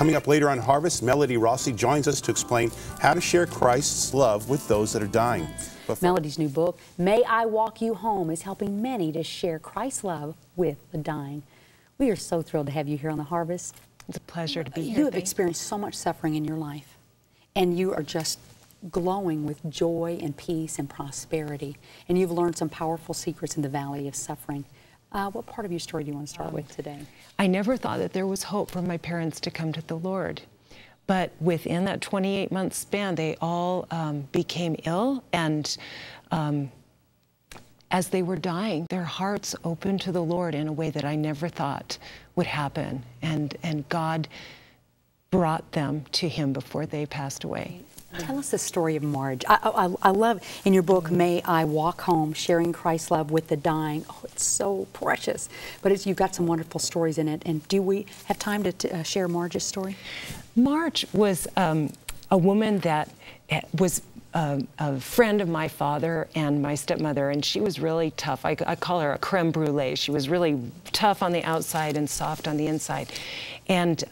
Coming up later on Harvest, Melody Rossi joins us to explain how to share Christ's love with those that are dying. Melody's new book, May I Walk You Home, is helping many to share Christ's love with the dying. We are so thrilled to have you here on the Harvest. It's a pleasure to be here. You have experienced so much suffering in your life, and you are just glowing with joy and peace and prosperity. And you've learned some powerful secrets in the valley of suffering. What part of your story do you want to start with today? I never thought that there was hope for my parents to come to the Lord. But within that 28-month span, they all became ill, and as they were dying, their hearts opened to the Lord in a way that I never thought would happen. And God brought them to Him before they passed away. Tell us the story of Marge. I love in your book, May I Walk Home, sharing Christ's love with the dying. Oh, it's so precious. But you've got some wonderful stories in it. And do we have time to share Marge's story? Marge was a woman that was a friend of my father and my stepmother, and she was really tough. I call her a creme brulee. She was really tough on the outside and soft on the inside. And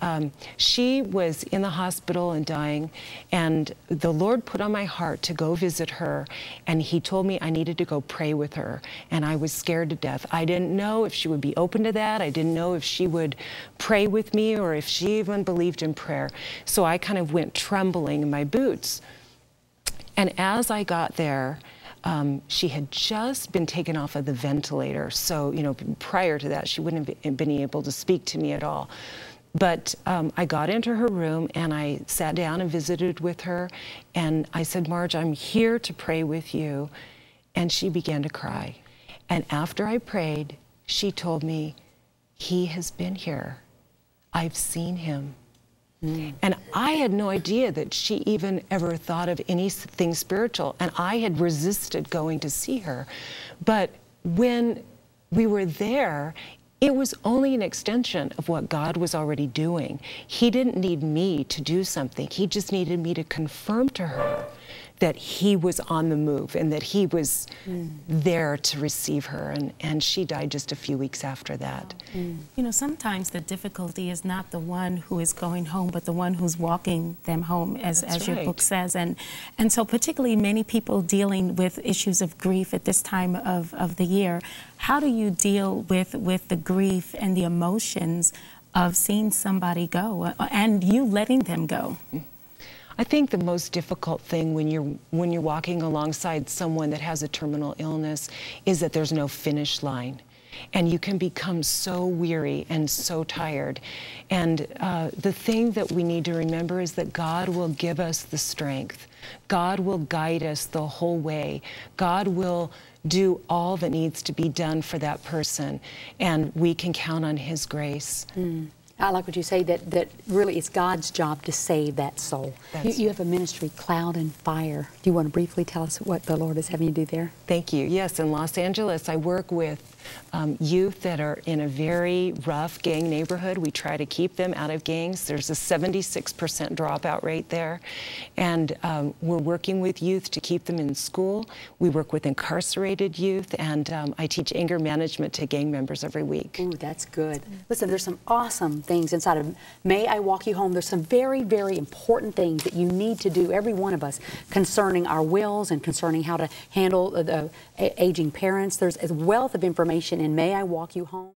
she was in the hospital and dying, and the Lord put on my heart to go visit her, and He told me I needed to go pray with her, and I was scared to death. I didn't know if she would be open to that. I didn't know if she would pray with me or if she even believed in prayer. So I kind of went trembling in my boots. And as I got there, she had just been taken off of the ventilator. So, you know, prior to that, she wouldn't have been able to speak to me at all. But I got into her room and I sat down and visited with her. And I said, Marge, I'm here to pray with you. And she began to cry. And after I prayed, she told me, He has been here. I've seen Him. And I had no idea that she even ever thought of anything spiritual, and I had resisted going to see her. But when we were there, it was only an extension of what God was already doing. He didn't need me to do something. He just needed me to confirm to her that He was on the move and that He was there to receive her. And she died just a few weeks after that. You know, sometimes the difficulty is not the one who is going home, but the one who's walking them home, as your book says. And so particularly many people dealing with issues of grief at this time of the year, how do you deal with the grief and the emotions of seeing somebody go and you letting them go? I think the most difficult thing when you're walking alongside someone that has a terminal illness is that there's no finish line. And you can become so weary and so tired. And the thing that we need to remember is that God will give us the strength. God will guide us the whole way. God will do all that needs to be done for that person. And we can count on His grace. I like what you say, that really it's God's job to save that soul. You have a ministry, Cloud and Fire. Do you want to briefly tell us what the Lord is having you do there? Thank you. Yes, in Los Angeles, I work with youth that are in a very rough gang neighborhood. We try to keep them out of gangs. There's a 76% dropout rate there. And we're working with youth to keep them in school. We work with incarcerated youth, and I teach anger management to gang members every week. Ooh, that's good. Listen, there's some awesome things inside of May I Walk You Home. There's some very, very important things that you need to do, every one of us, concerning our wills and concerning how to handle the aging parents. There's a wealth of information in May I Walk You Home.